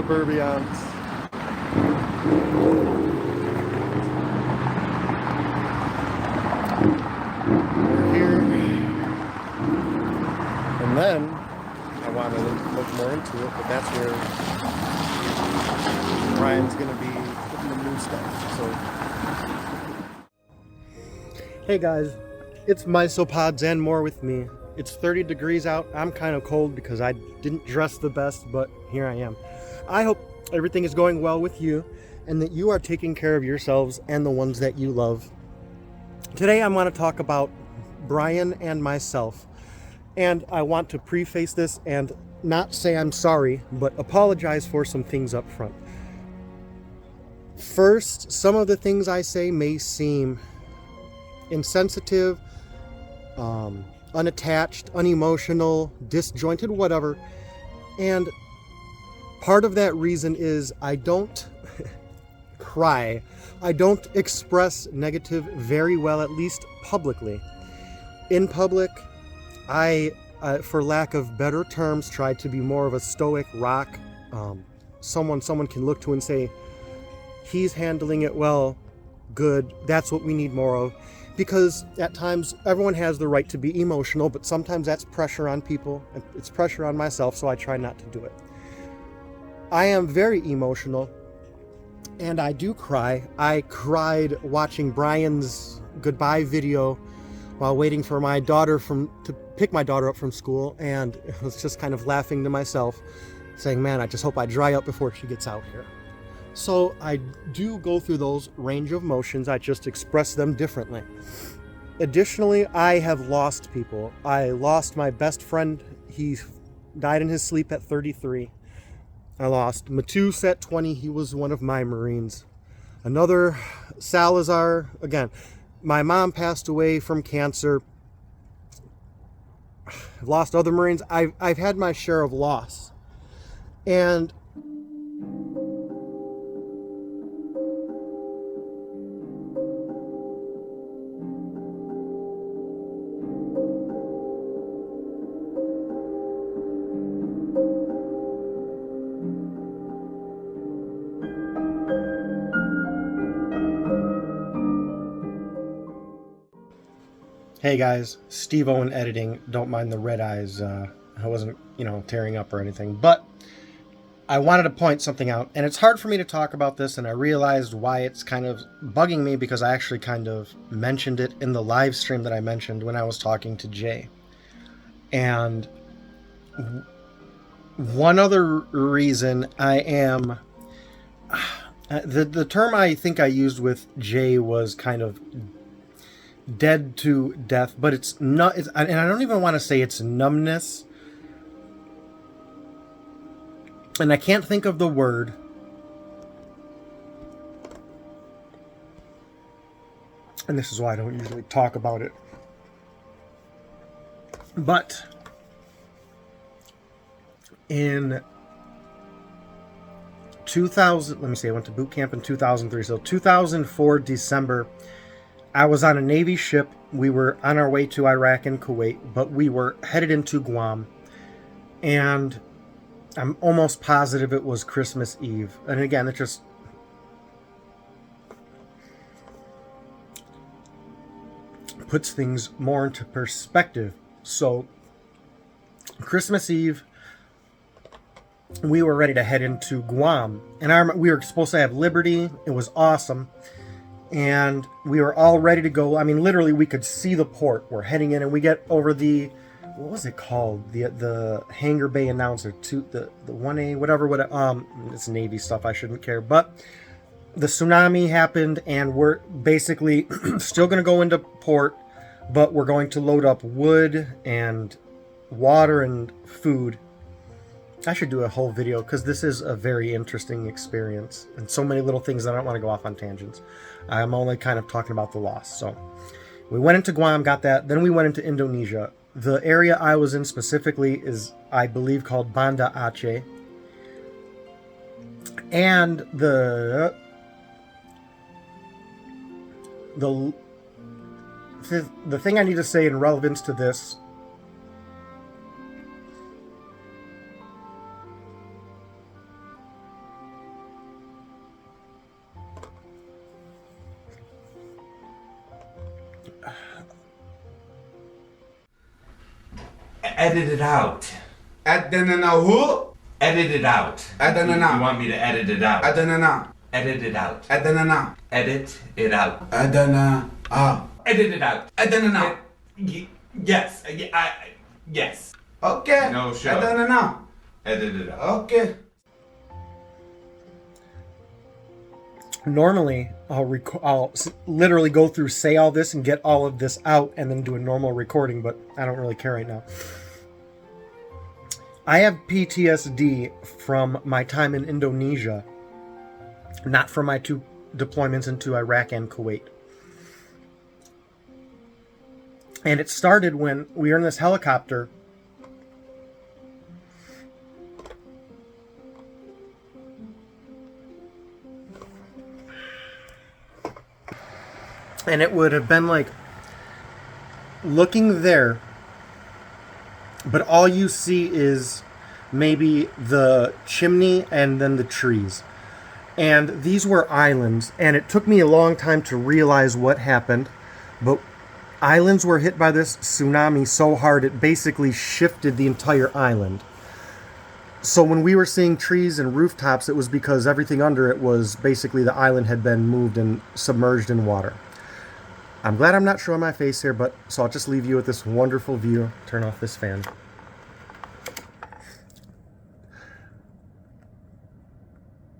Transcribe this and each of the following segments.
suburbians. We're here. And then I want to look more into it, but that's where Ryan's going to be putting the new stuff. So, hey guys, it's Misopods and more with me. It's 30 degrees out. I'm kind of cold because I didn't dress the best, but here I am. I hope everything is going well with you and that you are taking care of yourselves and the ones that you love. Today I want to talk about Brian and myself. And I want to preface this and not say I'm sorry, but apologize for some things up front. First, some of the things I say may seem insensitive, unattached, unemotional, disjointed, whatever. And part of that reason is I don't cry. I don't express negative very well, at least publicly. In public, I, for lack of better terms, try to be more of a stoic rock. Someone can look to and say, he's handling it well, good, that's what we need more of. Because at times, everyone has the right to be emotional, but sometimes that's pressure on people, and it's pressure on myself, so I try not to do it. I am very emotional, and I do cry. I cried watching Brian's goodbye video while waiting for my daughter to pick my daughter up from school, and I was just kind of laughing to myself, saying, man, I just hope I dry up before she gets out here. So I do go through those range of emotions. I just express them differently. Additionally, I have lost people. I lost my best friend. He died in his sleep at 33. I lost Matus at 20. He was one of my Marines. Another, Salazar, again, my mom passed away from cancer. I've lost other Marines. I've had my share of loss. And hey guys, Steve Owen editing. Don't mind the red eyes. I wasn't, tearing up or anything. But I wanted to point something out. And it's hard for me to talk about this. And I realized why it's kind of bugging me because I actually kind of mentioned it in the live stream that I mentioned when I was talking to Jay. And one other reason I am... The term I think I used with Jay was kind of dead to death, but it's not, and I don't even want to say it's numbness, and I can't think of the word, and this is why I don't usually talk about it, but in 2000, let me see, I went to boot camp in 2003, so 2004 December, I was on a Navy ship. We were on our way to Iraq and Kuwait, but we were headed into Guam. And I'm almost positive it was Christmas Eve. And again, it just... puts things more into perspective. So, Christmas Eve, we were ready to head into Guam. And we were supposed to have Liberty. It was awesome. And we were all ready to go. I mean, literally, we could see the port. We're heading in, and we get over the, what was it called? The hangar bay announcer, the 1A, whatever. It's Navy stuff. I shouldn't care. But the tsunami happened, and we're basically still going to go into port, but we're going to load up wood and water and food. I should do a whole video because this is a very interesting experience and so many little things that I don't want to go off on tangents. I'm only kind of talking about the loss. So we went into Guam, got that. Then we went into Indonesia. The area I was in specifically is, I believe, called Banda Aceh. And the thing I need to say in relevance to this Edit it out. Adanana who? Edit it out. Adanana. You want me to edit it out? Adanana. Edit it out. Adanana. Edit it out. Adana. Edit it out. Adanana. Yes. Yes. Okay. No show. Adanana. Edit it out. Okay. Normally, I'll literally go through, say all this, and get all of this out, and then do a normal recording, but I don't really care right now. I have PTSD from my time in Indonesia, not from my 2 deployments into Iraq and Kuwait. And it started when we were in this helicopter. And it would have been like looking there, but all you see is maybe the chimney and then the trees. And these were islands, and it took me a long time to realize what happened, but islands were hit by this tsunami so hard it basically shifted the entire island. So when we were seeing trees and rooftops, it was because everything under it was basically the island had been moved and submerged in water. I'm glad I'm not showing my face here, but so I'll just leave you with this wonderful view. Turn off this fan.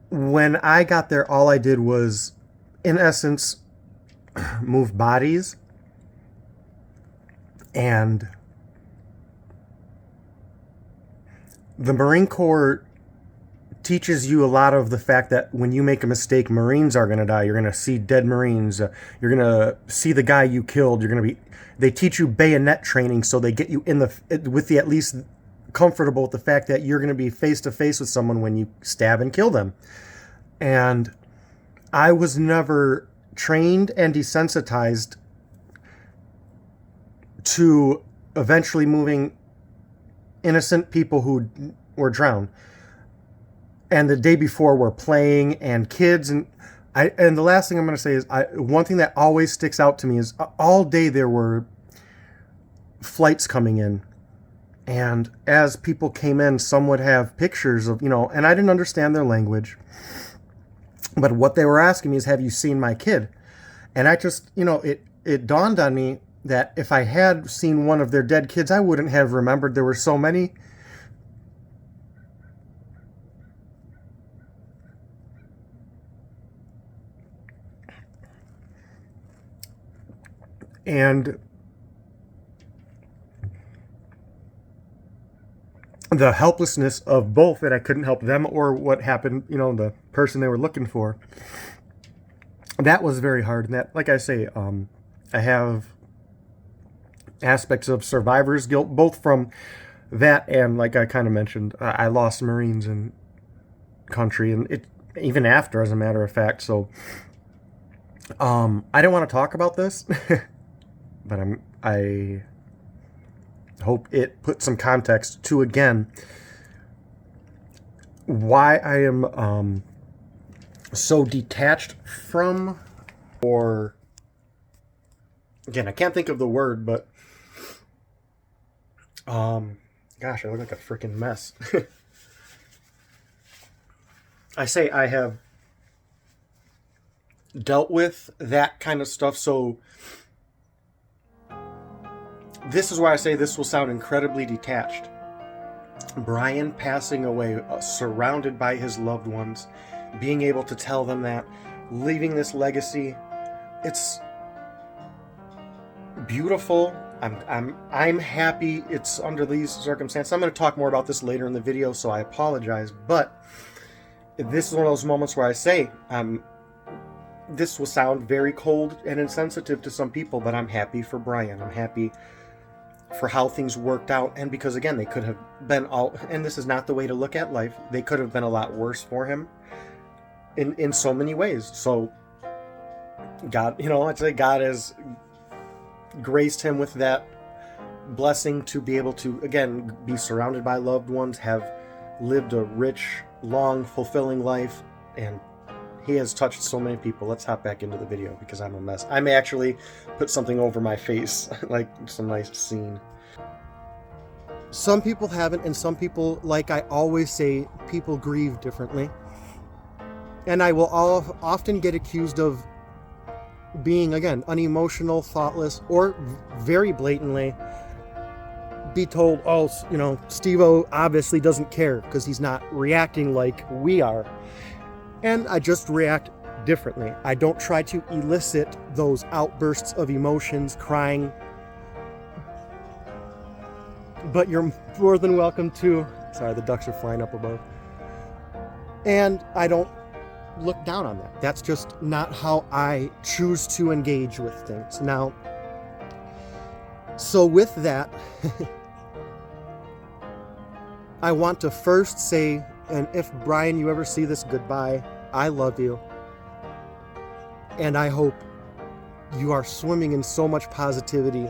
When I got there, all I did was, in essence, move bodies. And the Marine Corps teaches you a lot of the fact that when you make a mistake, Marines are going to die. You're going to see dead Marines. You're going to see the guy you killed. They teach you bayonet training, so they get you with the at least comfortable with the fact that you're going to be face to face with someone when you stab and kill them. And I was never trained and desensitized to eventually moving innocent people who were drowned. And the day before we're playing and kids and the last thing I'm going to say is one thing that always sticks out to me is all day there were flights coming in, and as people came in, some would have pictures of, and I didn't understand their language, but what they were asking me is, have you seen my kid? And I just, it dawned on me that if I had seen one of their dead kids, I wouldn't have remembered there were so many. And the helplessness of both, that I couldn't help them or what happened, the person they were looking for. That was very hard. And that, like I say, I have aspects of survivor's guilt, both from that and, like I kind of mentioned, I lost Marines in country, and it even after, as a matter of fact. So I didn't want to talk about this. But I hope it puts some context to, again, why I am so detached from, or, again, I can't think of the word, but, gosh, I look like a freaking mess. I say I have dealt with that kind of stuff, so this is why I say this will sound incredibly detached. Brian passing away, surrounded by his loved ones, being able to tell them that, leaving this legacy, it's beautiful. I'm happy it's under these circumstances. I'm going to talk more about this later in the video, so I apologize, but this is one of those moments where I say, this will sound very cold and insensitive to some people, but I'm happy for Brian. I'm happy for how things worked out, and because, again, they could have been and this is not the way to look at life, they could have been a lot worse for him in so many ways. So God, I'd say God has graced him with that blessing to be able to, again, be surrounded by loved ones, have lived a rich, long, fulfilling life, and He has touched so many people. Let's hop back into the video because I'm a mess. I may actually put something over my face, like some nice scene. Some people haven't, and some people, like I always say, people grieve differently. And I will often get accused of being, again, unemotional, thoughtless, or very blatantly be told, oh, you know, Steve-O obviously doesn't care because he's not reacting like we are. And I just react differently. I don't try to elicit those outbursts of emotions, crying. But you're more than welcome to. Sorry, the ducks are flying up above. And I don't look down on that. That's just not how I choose to engage with things. Now, so with that, I want to first say, and if Brian, you ever see this, goodbye. I love you. And I hope you are swimming in so much positivity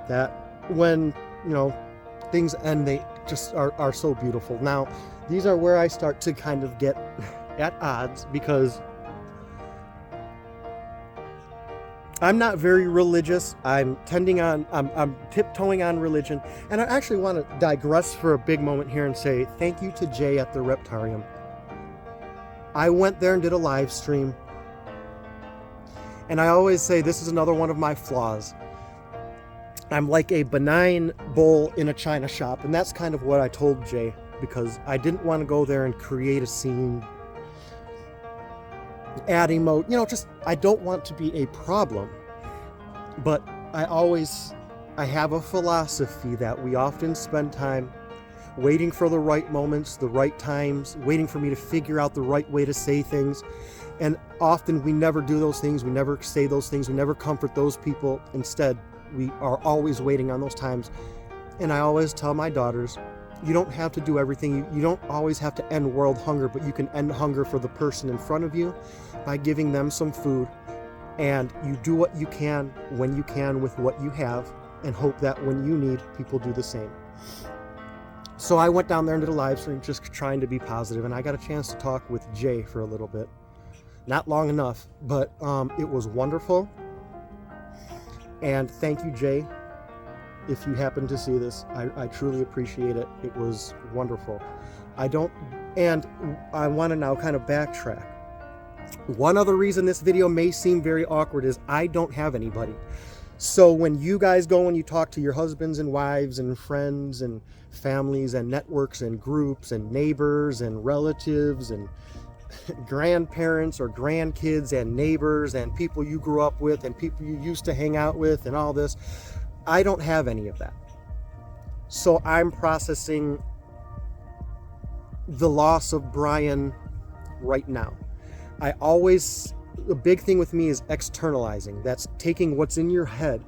that when, you know, things end, they just are so beautiful. Now, these are where I start to kind of get at odds because I'm not very religious. I'm tiptoeing on religion. And I actually want to digress for a big moment here and say thank you to Jay at the Reptarium. I went there and did a live stream. And I always say this is another one of my flaws. I'm like a benign bull in a china shop. And that's kind of what I told Jay because I didn't want to go there and create a scene, add emote, you know, just I don't want to be a problem. But I have a philosophy that we often spend time waiting for the right moments, the right times, waiting for me to figure out the right way to say things. And often we never do those things, we never say those things, we never comfort those people. Instead, we are always waiting on those times. And I always tell my daughters, you don't have to do everything. You don't always have to end world hunger, but you can end hunger for the person in front of you by giving them some food. And you do what you can when you can with what you have and hope that when you need, people do the same. So I went down there and did a live stream just trying to be positive, and I got a chance to talk with Jay for a little bit. Not long enough, but it was wonderful. And thank you, Jay. If you happen to see this, I truly appreciate it. It was wonderful. And I want to now kind of backtrack. One other reason this video may seem very awkward is I don't have anybody. So when you guys go and you talk to your husbands and wives and friends and families and networks and groups and neighbors and relatives and grandparents or grandkids and neighbors and people you grew up with and people you used to hang out with and all this, I don't have any of that. So I'm processing the loss of Brian right now. A big thing with me is externalizing. That's taking what's in your head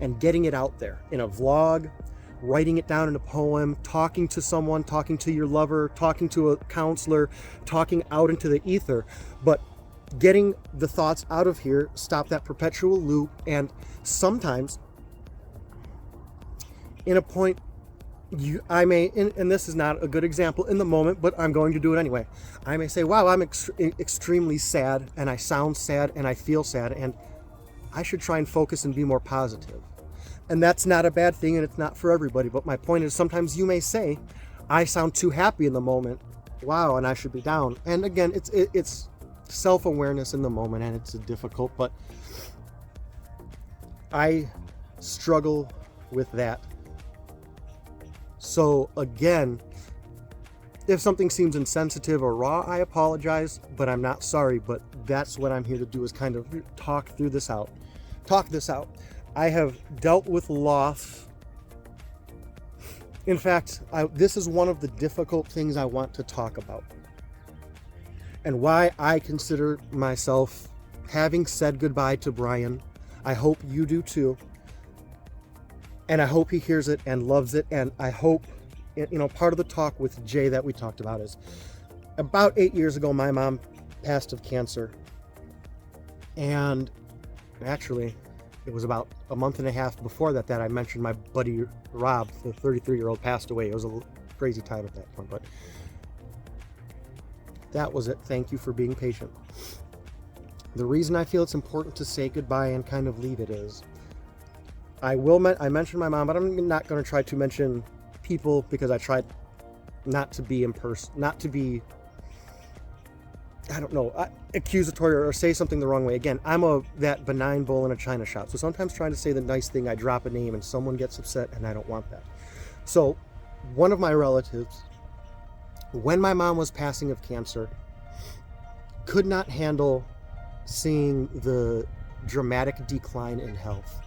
and getting it out there in a vlog, writing it down in a poem, talking to someone, talking to your lover, talking to a counselor, talking out into the ether. But getting the thoughts out of here, stop that perpetual loop. And sometimes in a point, I may, and this is not a good example in the moment, but I'm going to do it anyway. I may say, wow, I'm extremely sad, and I sound sad, and I feel sad, and I should try and focus and be more positive. And that's not a bad thing, and it's not for everybody. But my point is, sometimes you may say, I sound too happy in the moment. Wow, and I should be down. And again, it's self-awareness in the moment, and it's difficult, but I struggle with that. So again, if something seems insensitive or raw, I apologize, but I'm not sorry. But that's what I'm here to do, is kind of talk this out. I have dealt with loss. In fact, this is one of the difficult things I want to talk about, and why I consider myself having said goodbye to Brian. I hope you do too. And I hope he hears it and loves it. And I hope, you know, part of the talk with Jay that we talked about is about 8 years ago, my mom passed of cancer. And actually, it was about a month and a half before that I mentioned my buddy Rob, the 33-year-old, passed away. It was a crazy time at that point. But That was it. Thank you for being patient. The reason I feel it's important to say goodbye and kind of leave it is, I mentioned my mom, but I'm not going to try to mention people because I tried not to be accusatory or say something the wrong way. Again, I'm that benign bull in a china shop. So sometimes trying to say the nice thing, I drop a name and someone gets upset, and I don't want that. So one of my relatives, when my mom was passing of cancer, could not handle seeing the dramatic decline in health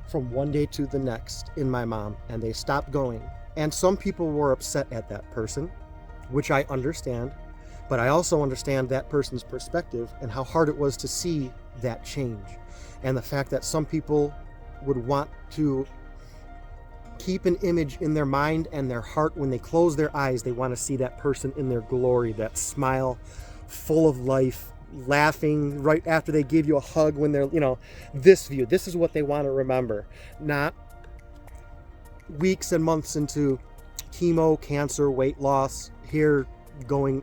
from one day to the next in my mom, and they stopped going. And some people were upset at that person, which I understand, but I also understand that person's perspective and how hard it was to see that change, and the fact that some people would want to keep an image in their mind and their heart. When they close their eyes, they want to see that person in their glory, that smile, full of life, laughing right after they give you a hug, when they're, this view. This is what they want to remember, not weeks and months into chemo, cancer, weight loss, hair going.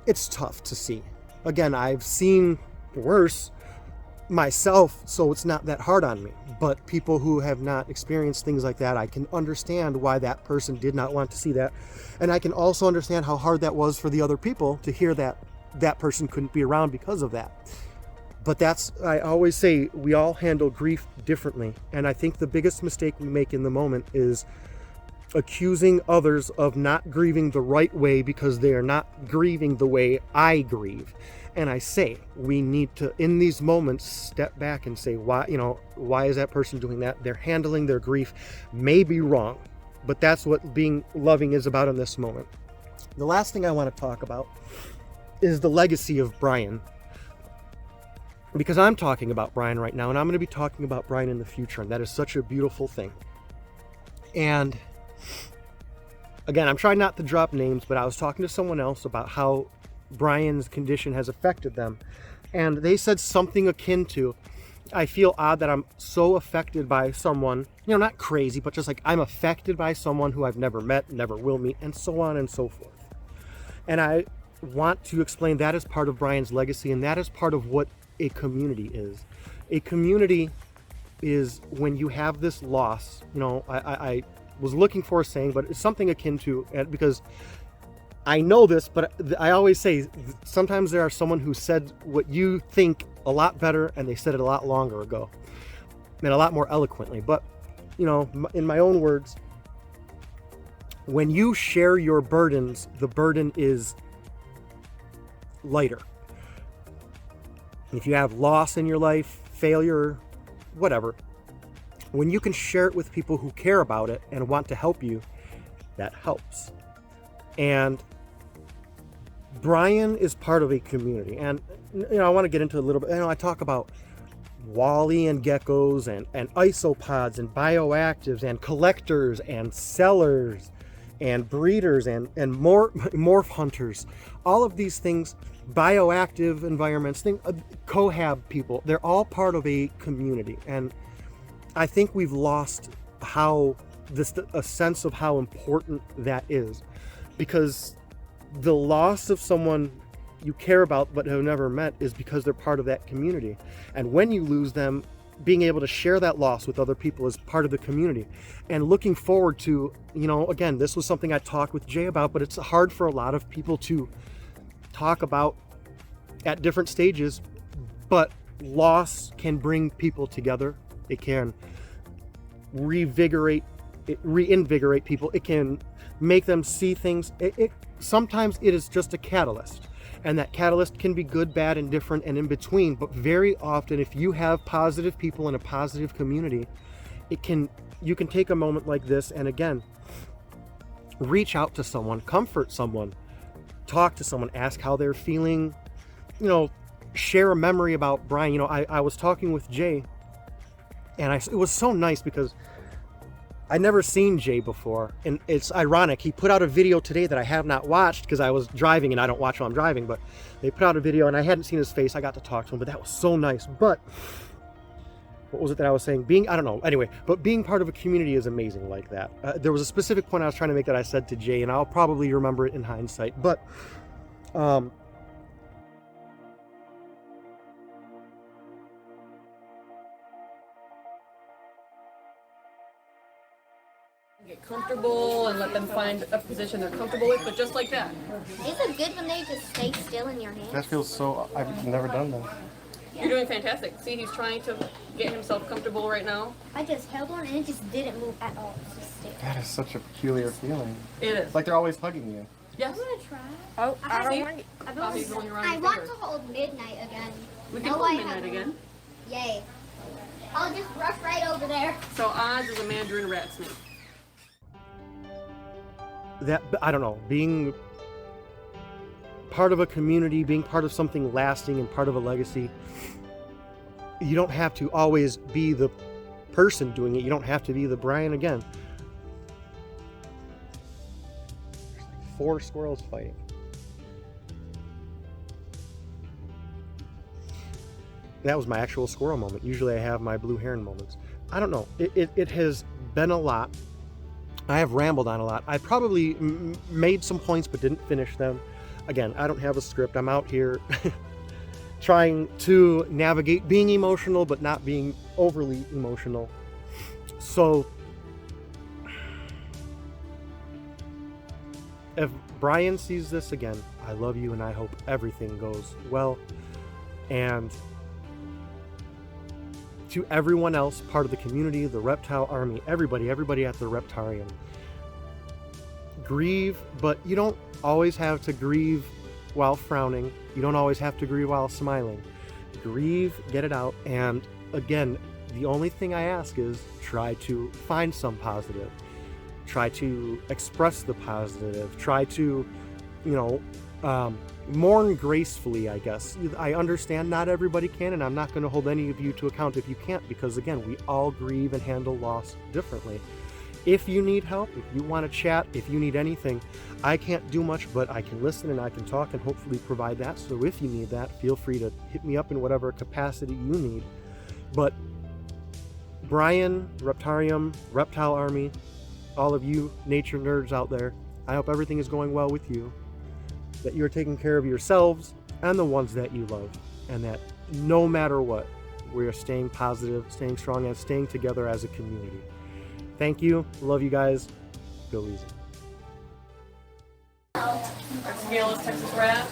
It's tough to see. Again, I've seen worse myself, so it's not that hard on me. But people who have not experienced things like that, I can understand why that person did not want to see that. And I can also understand how hard that was for the other people to hear that that person couldn't be around because of that. But I always say, we all handle grief differently. And I think the biggest mistake we make in the moment is accusing others of not grieving the right way because they are not grieving the way I grieve. And I say, we need to, in these moments, step back and say, why is that person doing that? They're handling their grief, may be wrong, but that's what being loving is about in this moment. The last thing I want to talk about is the legacy of Brian, because I'm talking about Brian right now, and I'm going to be talking about Brian in the future, and that is such a beautiful thing. And again, I'm trying not to drop names, but I was talking to someone else about how Brian's condition has affected them, and they said something akin to, I feel odd that I'm so affected by someone, not crazy, but just like I'm affected by someone who I've never met, never will meet, and so on and so forth. And I want to explain that as part of Brian's legacy, and that is part of what a community is. A community is when you have this loss. I was looking for a saying, but it's something akin to, because I know this, but I always say, sometimes there are someone who said what you think a lot better, and they said it a lot longer ago and a lot more eloquently. But in my own words, when you share your burdens, the burden is lighter. If you have loss in your life, failure, whatever, when you can share it with people who care about it and want to help you, that helps. And Brian is part of a community, and I want to get into a little bit. I talk about Wally and geckos and isopods and bioactives and collectors and sellers and breeders and morph hunters. All of these things, bioactive environments, cohab people, they're all part of a community. And I think we've lost a sense of how important that is, because the loss of someone you care about but have never met is because they're part of that community. And when you lose them, being able to share that loss with other people is part of the community. And looking forward to, again, this was something I talked with Jay about, but it's hard for a lot of people to talk about at different stages. But loss can bring people together. It can reinvigorate people. It can make them see things. Sometimes it is just a catalyst. And that catalyst can be good, bad, and different, and in between. But very often, if you have positive people in a positive community, you can take a moment like this and, again, reach out to someone, comfort someone, talk to someone, ask how they're feeling, share a memory about Brian. I was talking with Jay, and it was so nice because I'd never seen Jay before, and it's ironic. He put out a video today that I have not watched because I was driving, and I don't watch while I'm driving, but they put out a video, and I hadn't seen his face. I got to talk to him, but that was so nice. But what was it that I was saying? But being part of a community is amazing like that. There was a specific point I was trying to make that I said to Jay, and I'll probably remember it in hindsight. But Um, Get comfortable and let them find a position they're comfortable with, but just like that. Is it good when they just stay still in your hands? that feels so. I've never done that. You're doing fantastic. See, he's trying to get himself comfortable right now. I just held one and it just didn't move at all. It just stayed. That is such a peculiar feeling. It is. It's like they're always hugging you. Yes. I'm gonna try. Oh, I see? don't want. Oh, he's going around I your want finger. to hold midnight again. We can No, hold I midnight haven't. again. Yay! I'll just rush right over there. So Oz is a mandarin rat snake. That I don't know. Being part of a community, being part of something lasting, and part of a legacy. You don't have to always be the person doing it. You don't have to be the Brian again. 4 squirrels fighting. That was my actual squirrel moment. Usually I have my blue heron moments. I don't know. It has been a lot. I have rambled on a lot. I probably made some points but didn't finish them. Again, I don't have a script. I'm out here trying to navigate being emotional but not being overly emotional. So if Brian sees this again, I love you and I hope everything goes well. And to everyone else, part of the community, the reptile army, everybody at the Reptarium, grieve, but you don't always have to grieve while frowning. You don't always have to grieve while smiling. Grieve, get it out, and again, the only thing I ask is try to find some positive. Try to express the positive. Try to, mourn gracefully, I guess. I understand not everybody can, and I'm not going to hold any of you to account if you can't, because again, we all grieve and handle loss differently. If you need help, if you want to chat, if you need anything, I can't do much, but I can listen and I can talk and hopefully provide that. So if you need that, feel free to hit me up in whatever capacity you need. But Brian, Reptarium, Reptile Army, all of you nature nerds out there, I hope everything is going well with you, that you're taking care of yourselves and the ones that you love, and that no matter what, we are staying positive, staying strong, and staying together as a community. Thank you. Love you guys. Go easy. Scale is Texas rat.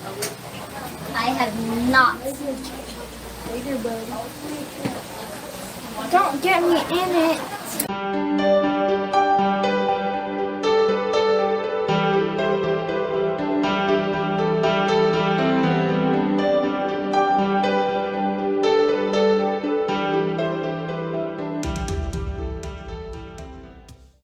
I have not. Don't get me in it.